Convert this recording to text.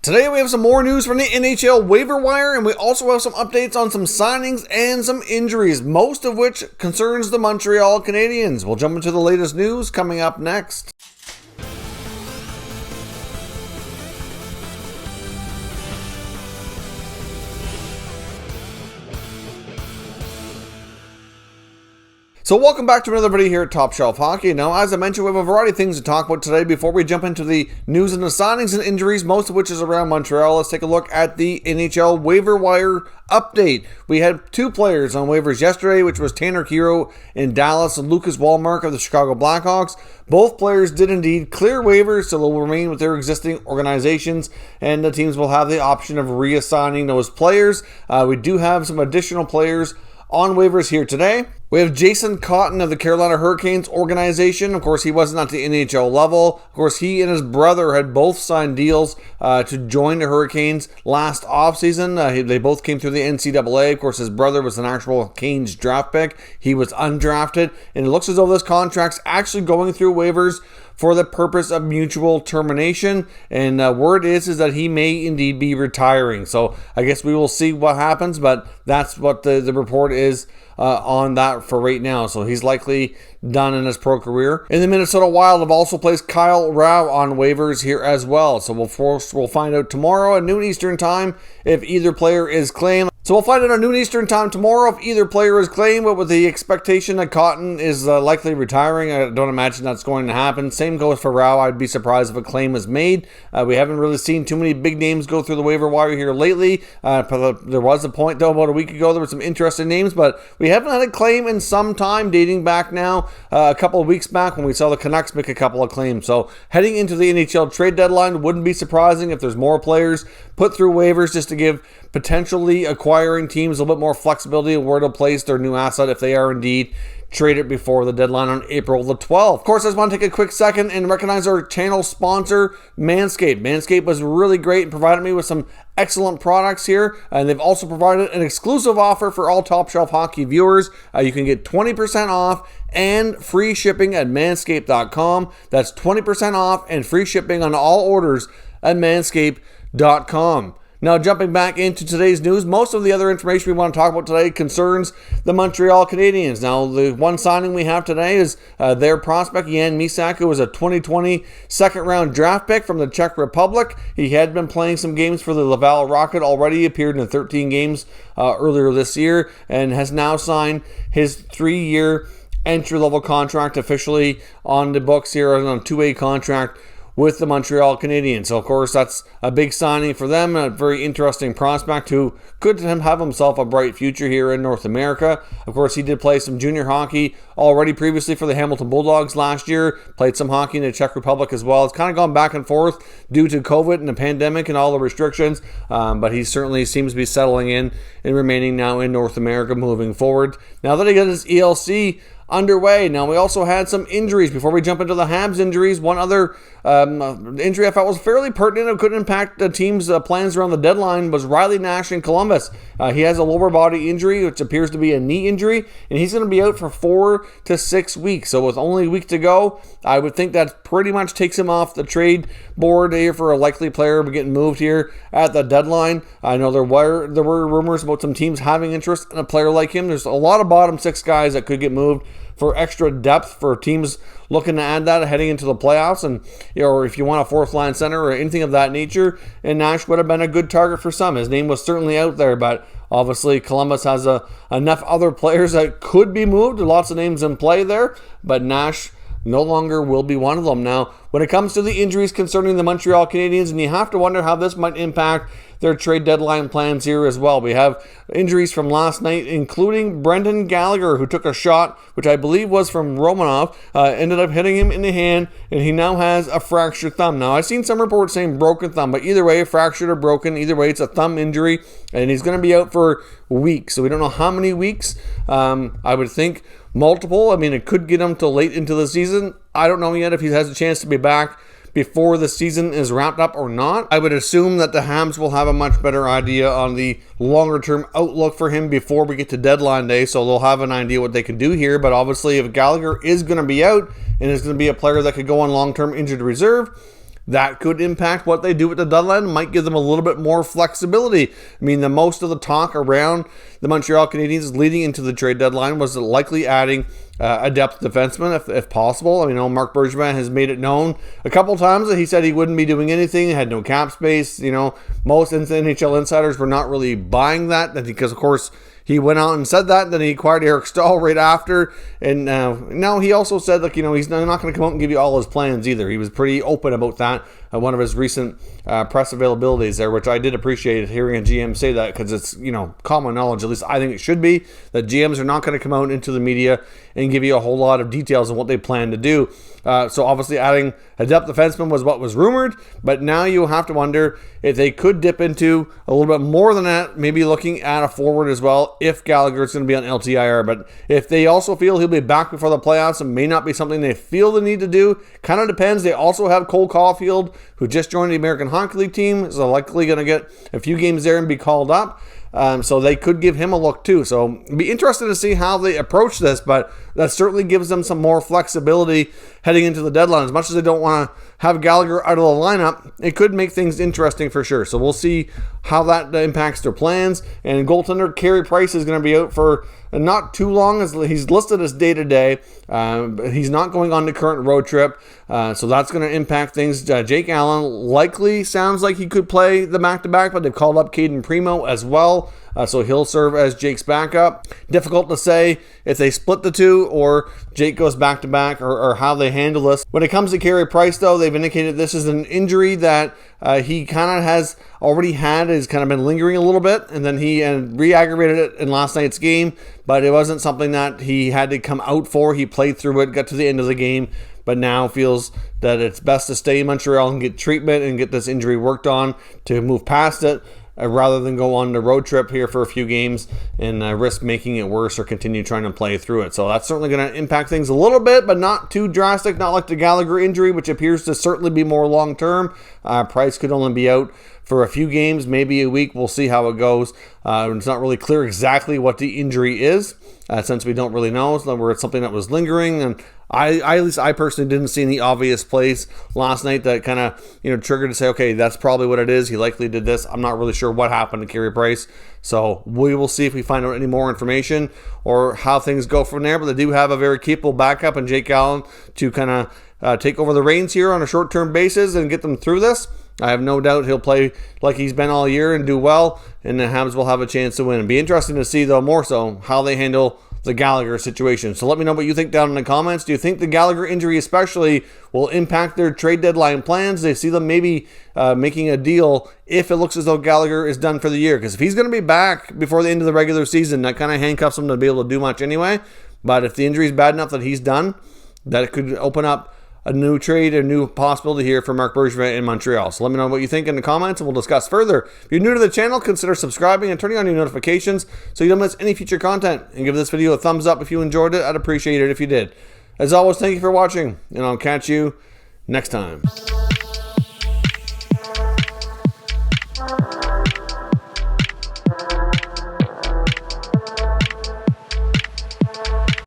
Today we have some more news from the NHL Waiver Wire, and we also have some updates on some signings and some injuries, most of which concerns the Montreal Canadiens. We'll jump into the latest news coming up next. So welcome back to another video here at Top Shelf Hockey. Now, as I mentioned, we have a variety of things to talk about today. Before we jump into the news and the signings and injuries, most of which is around Montreal, let's take a look at the NHL Waiver Wire update. We had two players on waivers yesterday, which was Tanner Kero in Dallas and Lucas Wallmark of the Chicago Blackhawks. Both players did indeed clear waivers, so they'll remain with their existing organizations, and the teams will have the option of reassigning those players. We do have some additional players on waivers here today. We have Jason Cotton of the Carolina Hurricanes organization. Of course, he wasn't at the NHL level. Of course, he and his brother had both signed deals to join the Hurricanes last offseason. They both came through the NCAA. Of course, his brother was an actual Canes draft pick. He was undrafted, and it looks as though this contract's actually going through waivers for the purpose of mutual termination, and word is that he may indeed be retiring. So I guess we will see what happens, but that's what the report is on that for right now. So he's likely done in his pro career. In the Minnesota Wild have also placed Kyle Rau on waivers here as well. So we'll find out tomorrow at noon Eastern time if either player is claimed. So we'll find out at noon Eastern time tomorrow if either player is claimed, but with the expectation that Cotton is likely retiring, I don't imagine that's going to happen. Same goes for Rau. I'd be surprised if a claim is made. We haven't really seen too many big names go through the waiver wire here lately. There was a point, though, about a week ago, there were some interesting names, but we haven't had a claim in some time, dating back now a couple of weeks back when we saw the Canucks make a couple of claims. So heading into the NHL trade deadline, wouldn't be surprising if there's more players put through waivers just to give potentially acquiring teams a little bit more flexibility of where to place their new asset if they are indeed traded before the deadline on April the 12th. Of course, I just want to take a quick second and recognize our channel sponsor, Manscape. Manscape was really great and provided me with some excellent products here, and they've also provided an exclusive offer for all Top Shelf Hockey viewers. You can get 20% off and free shipping at manscaped.com. That's 20% off and free shipping on all orders at manscaped.com. Now, jumping back into today's news, most of the other information we want to talk about today concerns the Montreal Canadiens. Now, the one signing we have today is their prospect, Mysak, who was a 2020 second-round draft pick from the Czech Republic. He had been playing some games for the Laval Rocket already, appeared in 13 games earlier this year, and has now signed his 3-year entry-level contract officially on the books here on a 2-way contract with the Montreal Canadiens. So, of course, that's a big signing for them, a very interesting prospect who could have himself a bright future here in North America. Of course, he did play some junior hockey already previously for the Hamilton Bulldogs last year, played some hockey in the Czech Republic as well. It's kind of gone back and forth due to COVID and the pandemic and all the restrictions, but he certainly seems to be settling in and remaining now in North America moving forward. Now that he got his ELC underway. Now, we also had some injuries. Before we jump into the Habs injuries, one other injury I thought was fairly pertinent and could impact the team's plans around the deadline was Riley Nash in Columbus. He has a lower body injury, which appears to be a knee injury, and he's going to be out for 4 to 6 weeks. So with only a week to go, I would think that pretty much takes him off the trade board here for a likely player getting moved here at the deadline. I know there were rumors about some teams having interest in a player like him. There's a lot of bottom 6 guys that could get moved for extra depth for teams looking to add that heading into the playoffs, and or if you want a fourth line center or anything of that nature, and Nash would have been a good target for some. His name was certainly out there, but obviously Columbus has enough other players that could be moved. Lots of names in play there, but Nash no longer will be one of them. Now, when it comes to the injuries concerning the Montreal Canadiens, and you have to wonder how this might impact their trade deadline plans here as well. We have injuries from last night, including Brendan Gallagher, who took a shot, which I believe was from Romanov, ended up hitting him in the hand, and he now has a fractured thumb. Now, I've seen some reports saying broken thumb, but either way, fractured or broken, either way, it's a thumb injury, and he's going to be out for weeks. So we don't know how many weeks. I would think multiple. I mean, it could get him till late into the season. I don't know yet if he has a chance to be back before the season is wrapped up or not. I would assume that the Habs will have a much better idea on the longer term outlook for him before we get to deadline day, so they'll have an idea what they can do here. But obviously if Gallagher is going to be out and is going to be a player that could go on long-term injured reserve, that could impact what they do at the deadline. It might give them a little bit more flexibility. I mean, most of the talk around the Montreal Canadiens leading into the trade deadline was likely adding a depth defenseman if possible. I mean, Marc Bergevin has made it known a couple times that he said he wouldn't be doing anything, had no cap space. Most NHL insiders were not really buying that because, of course, he went out and said that. Then he acquired Eric Stahl right after. And now he also said, he's not going to come out and give you all his plans either. He was pretty open about that at one of his recent press availabilities there, which I did appreciate hearing a GM say that, because it's, common knowledge, at least I think it should be, that GMs are not going to come out into the media and give you a whole lot of details on what they plan to do. So obviously adding a depth defenseman was what was rumored, but now you have to wonder if they could dip into a little bit more than that, maybe looking at a forward as well, if Gallagher is going to be on LTIR. But if they also feel he'll be back before the playoffs, it may not be something they feel the need to do. Kind of depends. They also have Cole Caulfield, who just joined the American Hockey League team, so likely going to get a few games there and be called up. So they could give him a look too. So it'd be interesting to see how they approach this, but that certainly gives them some more flexibility heading into the deadline. As much as they don't want to have Gallagher out of the lineup, it could make things interesting for sure. So we'll see how that impacts their plans. And goaltender Carey Price is going to be out for not too long, as he's listed as day-to-day. He's not going on the current road trip, so that's going to impact things. Jake Allen likely sounds like he could play the back-to-back, but they've called up Caden Primo as well. So he'll serve as Jake's backup. Difficult to say if they split the two or Jake goes back-to-back or how they handle this. When it comes to Carey Price, though, they've indicated this is an injury that he kind of has already had, has kind of been lingering a little bit, and then he re-aggravated it in last night's game, but it wasn't something that he had to come out for. He played through it, got to the end of the game, but now feels that it's best to stay in Montreal and get treatment and get this injury worked on to move past it, rather than go on the road trip here for a few games and risk making it worse or continue trying to play through it. So that's certainly going to impact things a little bit, but not too drastic, not like the Gallagher injury, which appears to certainly be more long-term. Price could only be out for a few games, maybe a week. We'll see how it goes. It's not really clear exactly what the injury is, since we don't really know. So it's something that was lingering, and at least I personally didn't see any obvious plays last night that kind of triggered to say, okay, that's probably what it is. He likely did this. I'm not really sure what happened to Carey Price, so we will see if we find out any more information or how things go from there. But they do have a very capable backup in Jake Allen to kind of take over the reins here on a short-term basis and get them through this. I have no doubt he'll play like he's been all year and do well, and the Habs will have a chance to win. It'll be interesting to see, though, more so how they handle the Gallagher situation. So let me know what you think down in the comments. Do you think the Gallagher injury especially will impact their trade deadline plans? They see them maybe making a deal if it looks as though Gallagher is done for the year. Because if he's going to be back before the end of the regular season, that kind of handcuffs him to be able to do much anyway. But if the injury is bad enough that he's done, that it could open up a new trade, a new possibility here for Marc Bergevin in Montreal. So let me know what you think in the comments, and we'll discuss further. If you're new to the channel, consider subscribing and turning on your notifications so you don't miss any future content. And give this video a thumbs up if you enjoyed it. I'd appreciate it if you did. As always, thank you for watching, and I'll catch you next time.